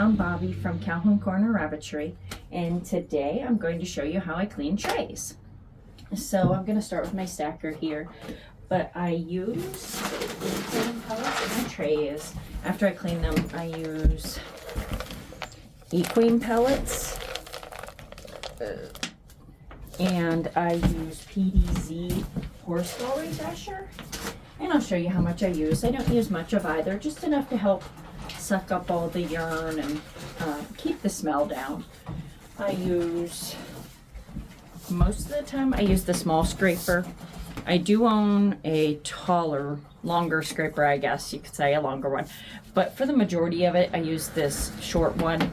I'm Bobby from Calhoun Corner Rabbitry, and today I'm going to show you how I clean trays. So I'm going to start with my stacker here, but I use cleaning pellets in my trays. After I clean them, I use equine pellets, and I use PDZ horseball refresher, and I'll show you how much I use. I don't use much of either, just enough to help suck up all the urine and keep the smell down. I use, most of the time, I use the small scraper. I do own a taller, longer scraper, I guess you could say, a longer one. But for the majority of it, I use this short one.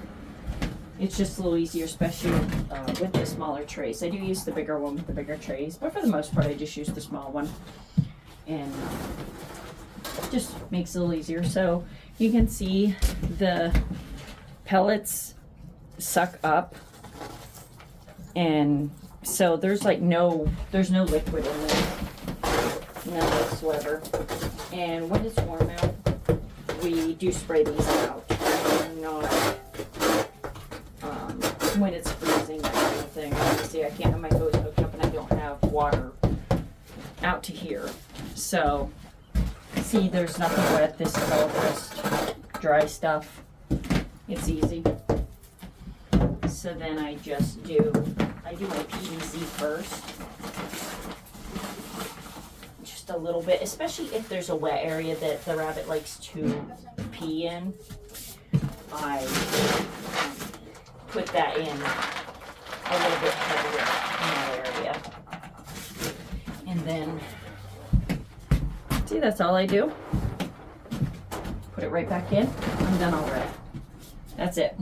It's just a little easier, especially with the smaller trays. I do use the bigger one with the bigger trays, but for the most part, I just use the small one. And just makes it a little easier. So you can see the pellets suck up, and so there's like no liquid in there, none whatsoever. And when it's warm out, we do spray these out. Not when it's freezing, that kind of thing. Obviously, I can't have my hose hooked up, and I don't have water out to here. So see, there's nothing wet. This is all just dry stuff. It's easy. So then I do my PDZ first. Just a little bit, especially if there's a wet area that the rabbit likes to pee in. I put that in a little bit heavier in that area. And then, see, that's all I do. Put it right back in. I'm done already. That's it.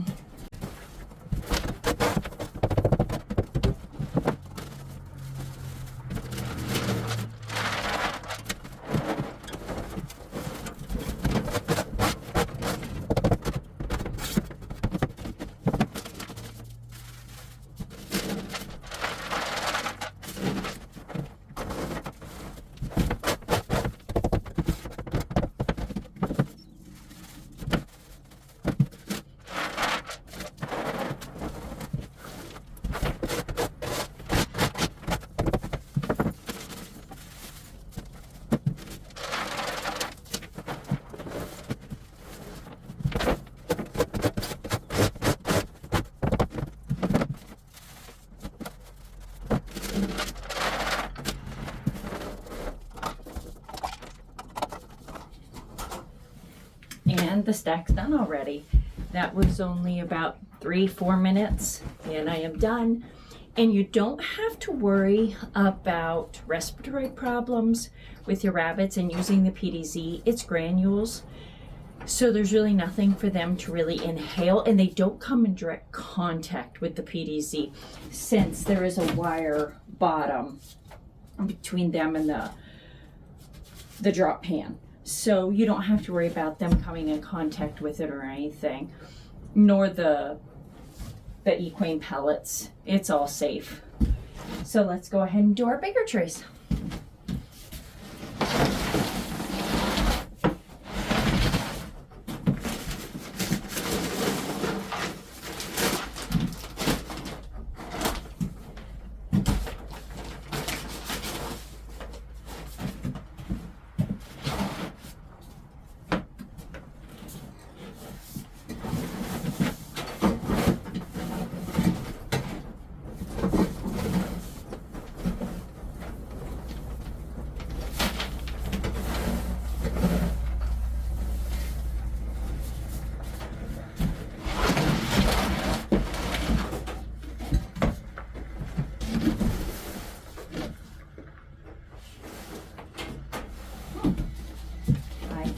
And the stack's done already. That was only about 3-4 minutes, and I am done. And you don't have to worry about respiratory problems with your rabbits and using the PDZ. It's granules, so there's really nothing for them to really inhale, and they don't come in direct contact with the PDZ since there is a wire bottom between them and the drop pan. So you don't have to worry about them coming in contact with it or anything, nor the equine pellets. It's all safe. So let's go ahead and do our bigger trays.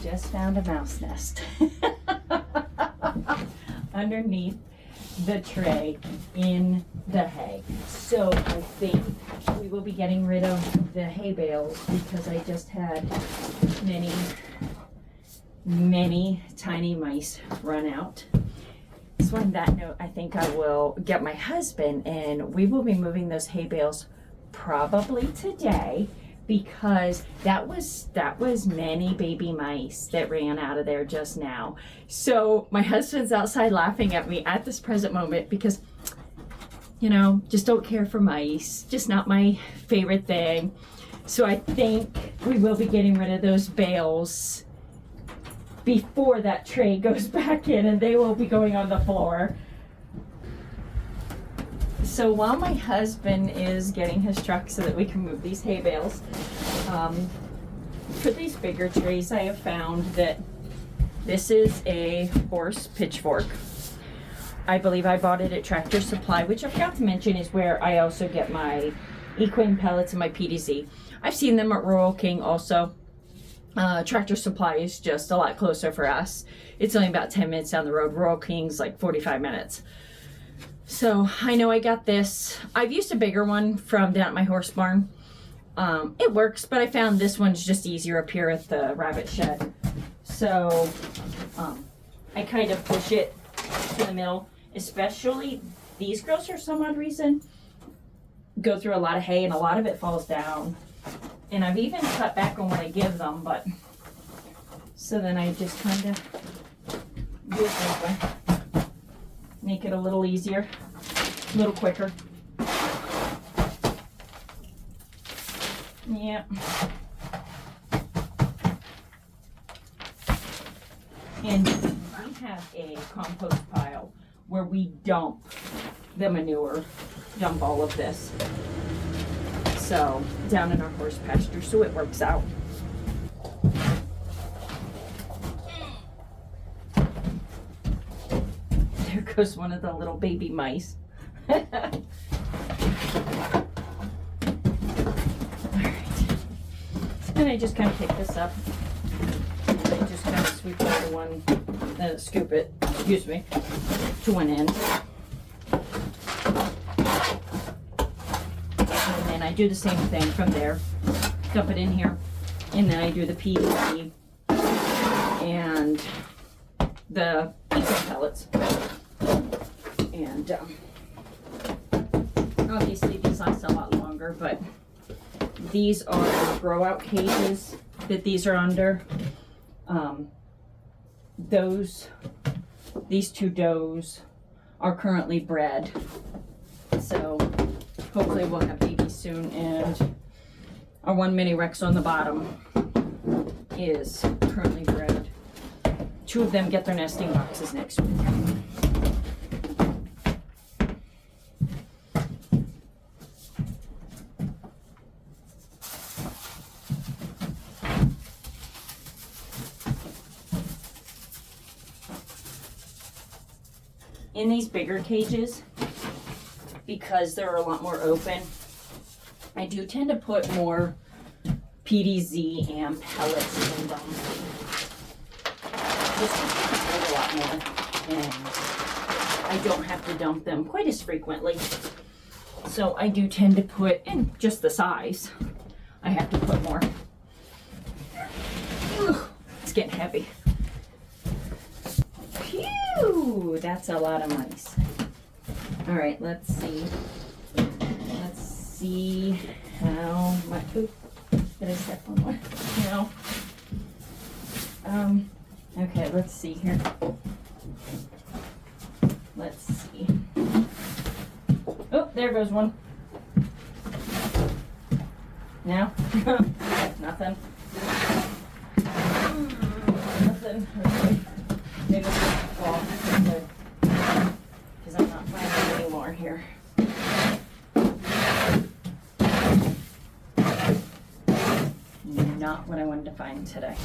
Just found a mouse nest underneath the tray in the hay. So I think we will be getting rid of the hay bales because I just had many tiny mice run out. So on that note, I think I will get my husband and we will be moving those hay bales probably today because that was many baby mice that ran out of there just now. So my husband's outside laughing at me at this present moment because, you know, just don't care for mice. Just not my favorite thing. So I think we will be getting rid of those bales before that tray goes back in, and they will be going on the floor. So while my husband is getting his truck so that we can move these hay bales, for these bigger trays, I have found that this is a horse pitchfork. I believe I bought it at Tractor Supply, which I forgot to mention is where I also get my equine pellets and my PDZ. I've seen them at Rural King also. Tractor Supply is just a lot closer for us. It's only about 10 minutes down the road. Rural King's like 45 minutes. So I know I got this. I've used a bigger one from down at my horse barn. It works, but I found this one's just easier up here at the rabbit shed. So I kind of push it to the middle, especially these girls for some odd reason go through a lot of hay and a lot of it falls down. And I've even cut back on what I give them, but so then I just kind of do it this way. Make it a little easier, a little quicker. Yeah. And we have a compost pile where we dump the manure, dump all of this. So, down in our horse pasture, so it works out. There goes one of the little baby mice. Alright. And I just kind of pick this up. And I just kind of sweep it to one, scoop it, excuse me, to one end. And then I do the same thing from there. Dump it in here. And then I do the PDC and the eco pellets. And obviously these last a lot longer, but these are grow out cages that these are under. These two does are currently bred, so hopefully we'll have babies soon. And our one mini Rex on the bottom is currently bred. Two of them get their nesting boxes next week. In these bigger cages, because they're a lot more open, I do tend to put more PDZ and pellets in them. Just to hold a lot more, and I don't have to dump them quite as frequently. So I do tend to put in just the size. I have to put more. Ugh, it's getting heavy. Phew, that's a lot of mice. All right, let's see. Let's see how much. Oop, did I step on one? No. Okay, let's see here. Let's see. Oh, there goes one. Now, nothing. Nothing. Okay. Maybe it's fall because I'm not finding any more here. Not what I wanted to find today.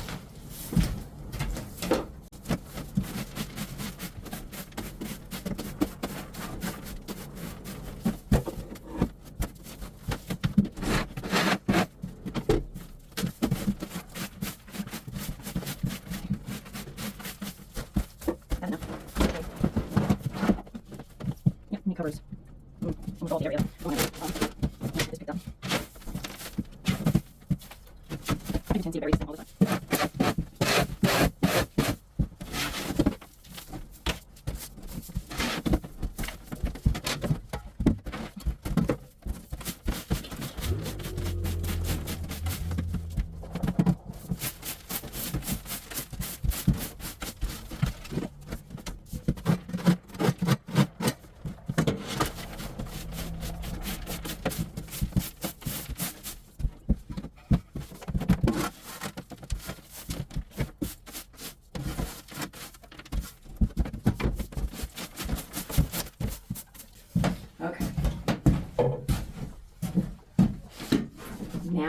Covers almost all the area. This picked up. I can see berries all the time.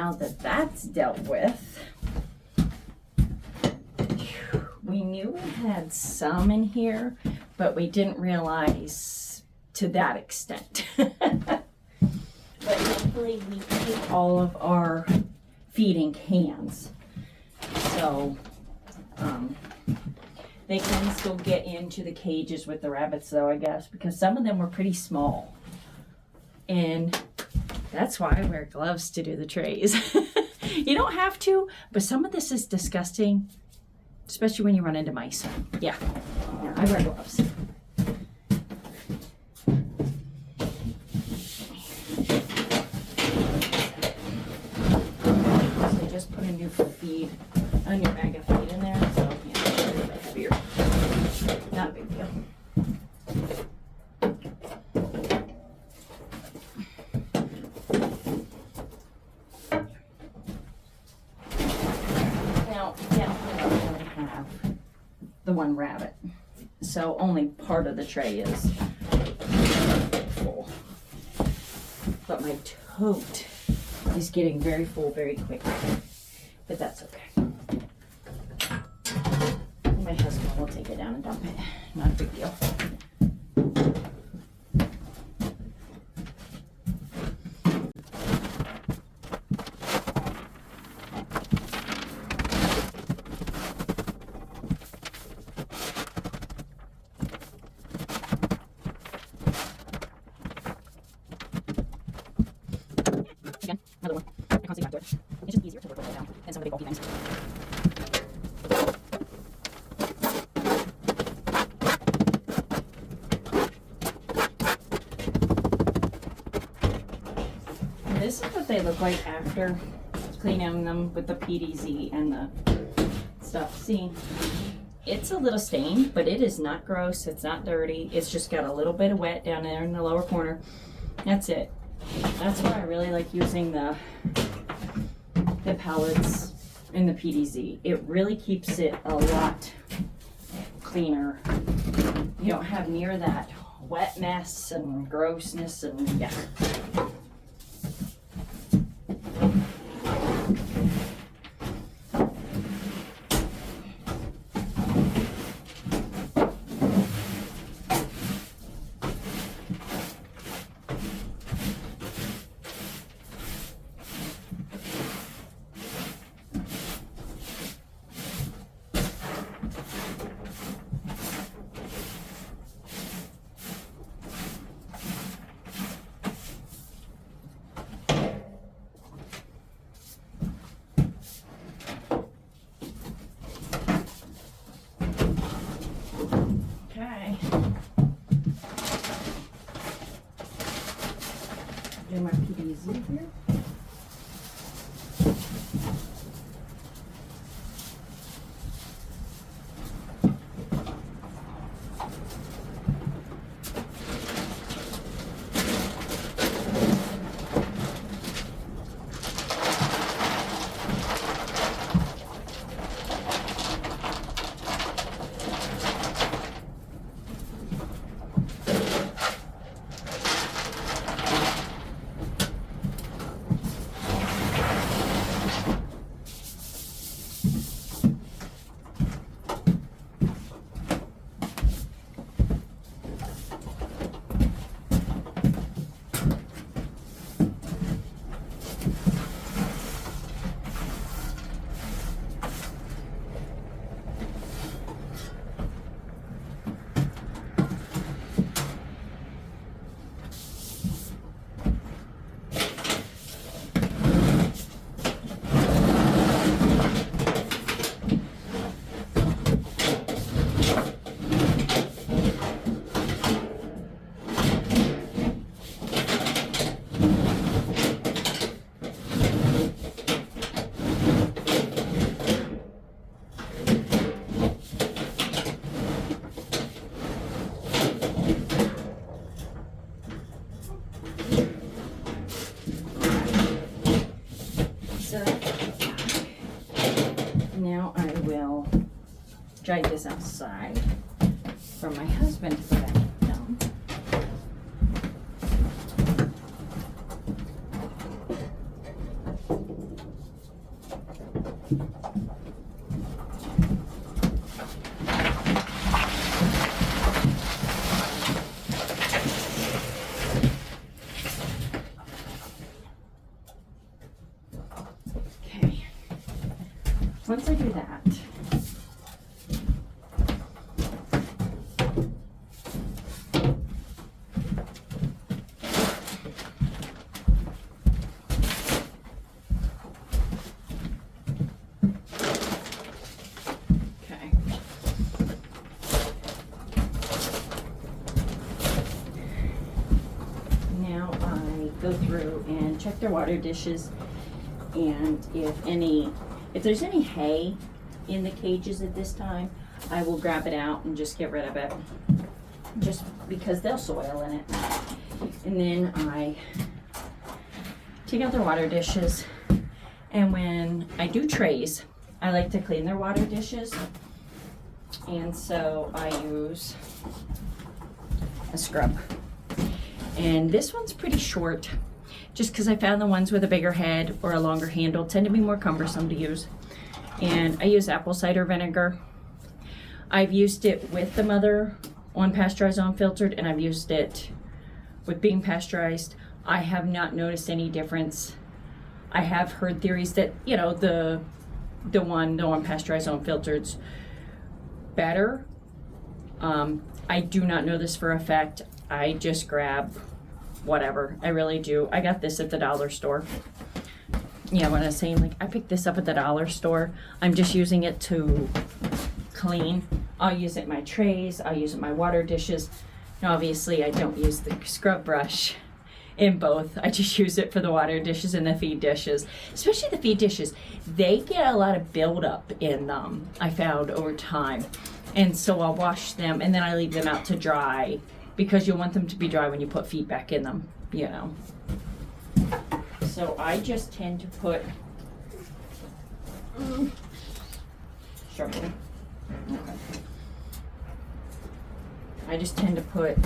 now that that's dealt with, we knew we had some in here, but we didn't realize to that extent. But thankfully we keep all of our feeding cans. So they can still get into the cages with the rabbits though, I guess, because some of them were pretty small. And that's why I wear gloves to do the trays. You don't have to, but some of this is disgusting, especially when you run into mice. Yeah, I wear gloves. So just put a new feed, a new bag of feed in there, so yeah, it's a little bit heavier. Not a big deal. Now, yeah, I don't really have the one rabbit, so only part of the tray is full. But my tote is getting very full very quickly, but that's okay. My husband will take it down and dump it. Not a big deal. Again, another one. I constantly have to do it. It's just easier to work with it down than some of the big bulky things. This is what they look like after cleaning them with the PDZ and the stuff. See, it's a little stained, but it is not gross. It's not dirty. It's just got a little bit of wet down there in the lower corner. That's it. That's why I really like using the pellets in the PDZ. It really keeps it a lot cleaner. You don't have near that wet mess and grossness and yeah. Okay. Do my PDZ here. Now I will drag this outside for my husband to put back down. do that. Okay. Now I go through and check their water dishes, and if there's any hay in the cages at this time, I will grab it out and just get rid of it, just because they'll soil in it. And then I take out their water dishes, and when I do trays, I like to clean their water dishes, and so I use a scrub. And this one's pretty short, just because I found the ones with a bigger head or a longer handle tend to be more cumbersome to use. And I use apple cider vinegar. I've used it with the mother unpasteurized, unfiltered, and I've used it with being pasteurized. I have not noticed any difference. I have heard theories that, you know, the unpasteurized, unfiltered's better. I do not know this for a fact. I just grab whatever. I really do. I got this at the dollar store. Yeah, when I was saying, like, I picked this up at the dollar store, I'm just using it to clean. I'll use it in my trays. I'll use it in my water dishes. Now, obviously, I don't use the scrub brush in both. I just use it for the water dishes and the feed dishes. Especially the feed dishes. They get a lot of buildup in them, I found, over time. And so I'll wash them, and then I leave them out to dry, because you want them to be dry when you put feed back in them, you know. So I just tend to put sharpening. Okay. I just tend to put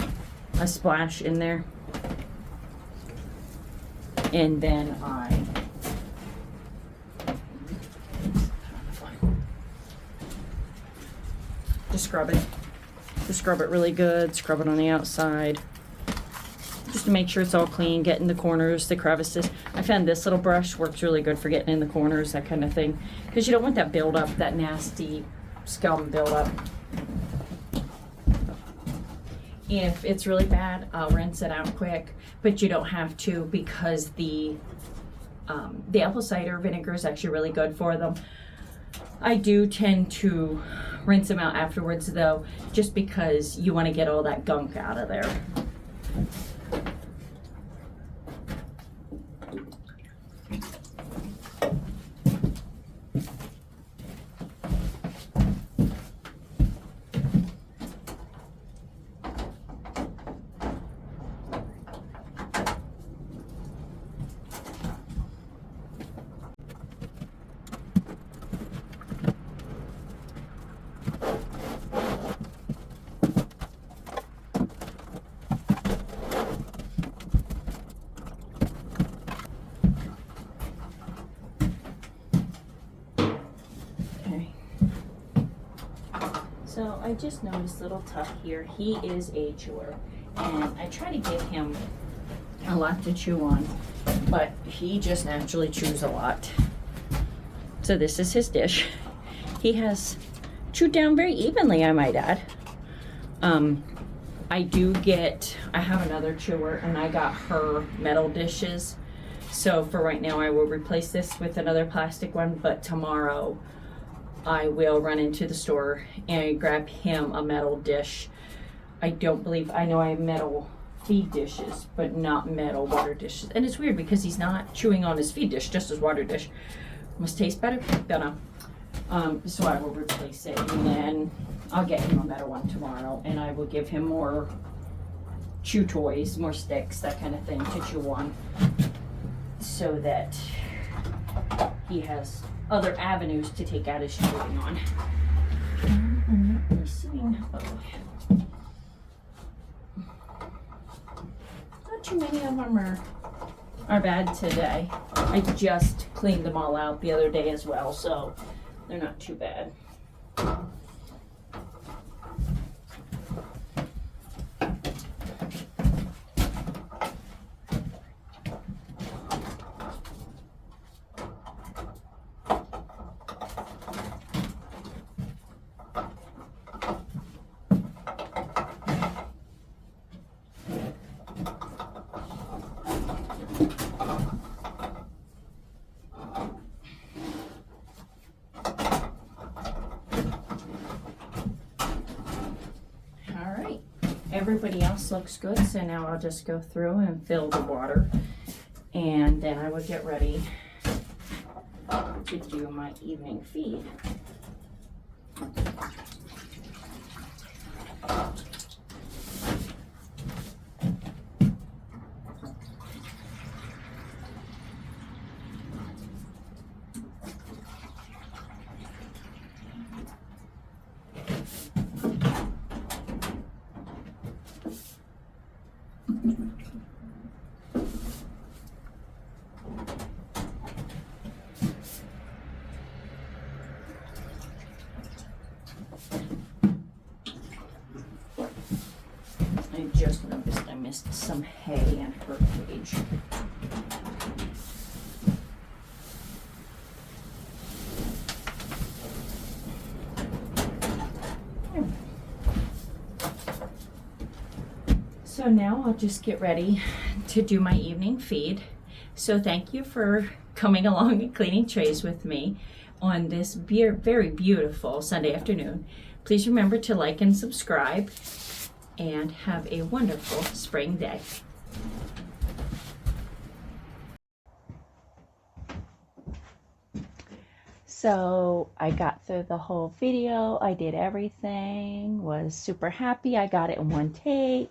a splash in there, and then I just scrub it. Just scrub it really good. Scrub it on the outside, just to make sure it's all clean. Get in the corners, the crevices. I found this little brush works really good for getting in the corners, that kind of thing, because you don't want that buildup, that nasty scum buildup. If it's really bad, I'll rinse it out quick, but you don't have to, because the apple cider vinegar is actually really good for them. I do tend to rinse them out afterwards, though, just because you want to get all that gunk out of there. So I just noticed little Tuck here. He is a chewer, and I try to give him a lot to chew on, but he just naturally chews a lot. So this is his dish. He has chewed down very evenly, I might add. I have another chewer, and I got her metal dishes. So for right now, I will replace this with another plastic one, but tomorrow I will run into the store and grab him a metal dish. I know I have metal feed dishes, but not metal water dishes. And it's weird because he's not chewing on his feed dish, just his water dish. Must taste better? Don't know. So I will replace it, and then I'll get him a metal one tomorrow, and I will give him more chew toys, more sticks, that kind of thing to chew on, so that he has other avenues to take out his chewing on. Not too many of them are bad today. I just cleaned them all out the other day as well, so they're not too bad. everybody else looks good, so now I'll just go through and fill the water, and then I will get ready to do my evening feed. I just noticed I missed some hay in her cage. So now I'll just get ready to do my evening feed. So thank you for coming along and cleaning trays with me on this very beautiful Sunday afternoon. Please remember to like and subscribe, and have a wonderful spring day. So I got through the whole video. I did everything, was super happy. I got it in one take,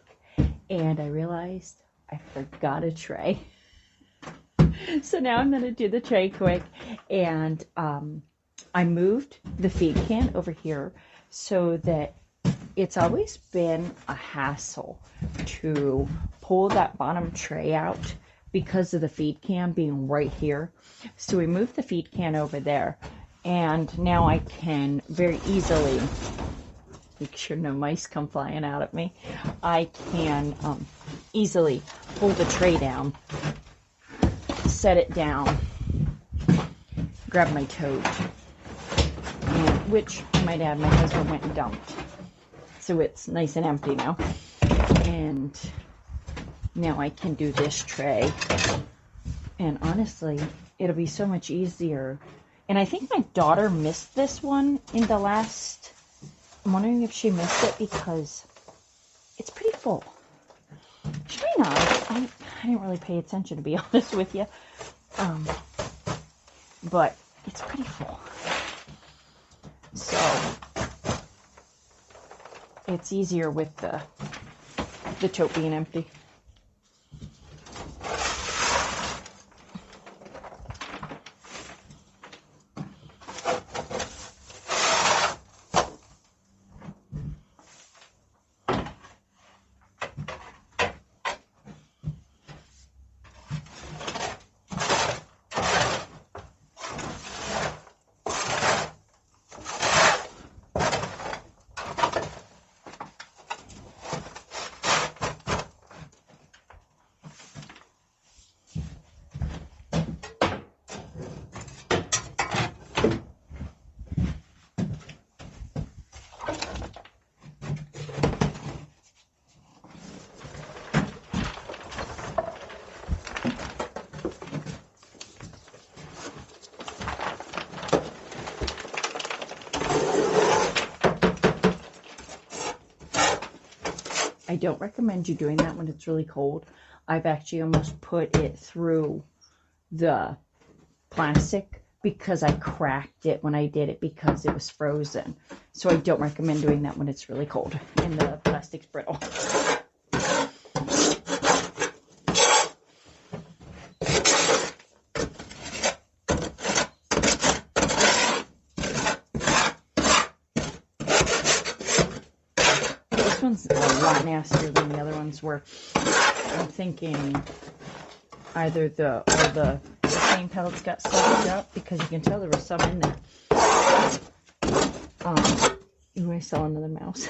and I realized I forgot a tray. So now I'm going to do the tray quick, and I moved the feed can over here so that it's always been a hassle to pull that bottom tray out because of the feed can being right here. So we moved the feed can over there, and now I can very easily, make sure no mice come flying out at me, I can easily pull the tray down, set it down, grab my tote, which I might add my husband went and dumped. So it's nice and empty now. And now I can do this tray. And honestly, it'll be so much easier. And I think my daughter missed this one in the last, I'm wondering if she missed it because it's pretty full. She may not. I didn't really pay attention, to be honest with you. But it's pretty full. So it's easier with the tote being empty. I don't recommend you doing that when it's really cold. I've actually almost put it through the plastic because I cracked it when I did it because it was frozen. So I don't recommend doing that when it's really cold and the plastic's brittle. This one's a lot nastier than the other ones were. I'm thinking either the same pellets got sucked up, because you can tell there was some in there. You want to sell another mouse?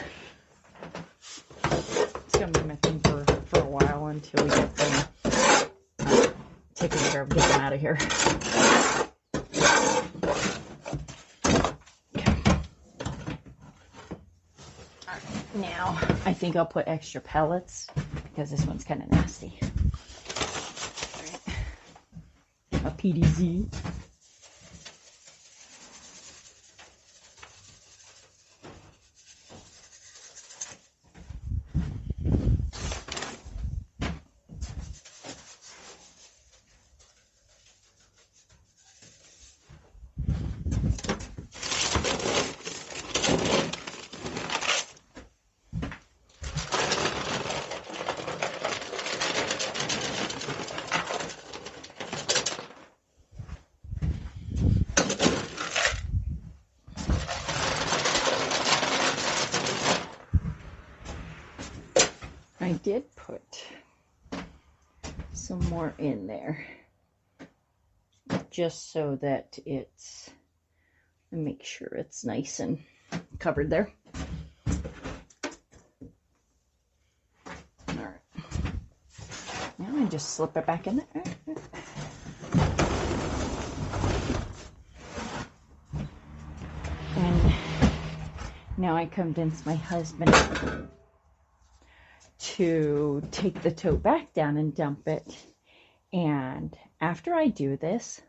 It's gonna be my thing for a while until we get them taken care of, get them out of here. Now, I think I'll put extra pellets because this one's kind of nasty. Right. A PDZ. I did put some more in there just so that it's, make sure it's nice and covered there. All right. Now I just slip it back in there. And now I convinced my husband to take the tote back down and dump it. And after I do this,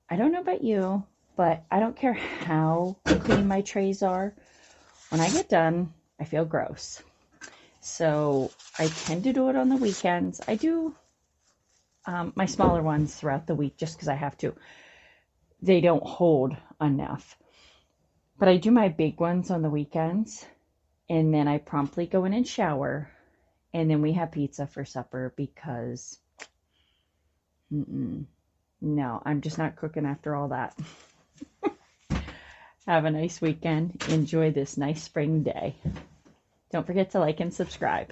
I don't know about you, but I don't care how clean my trays are. When I get done, I feel gross. So I tend to do it on the weekends. I do my smaller ones throughout the week just because I have to. They don't hold enough. But I do my big ones on the weekends. And then I promptly go in and shower. And then we have pizza for supper because no, I'm just not cooking after all that. Have a nice weekend. Enjoy this nice spring day. Don't forget to like and subscribe.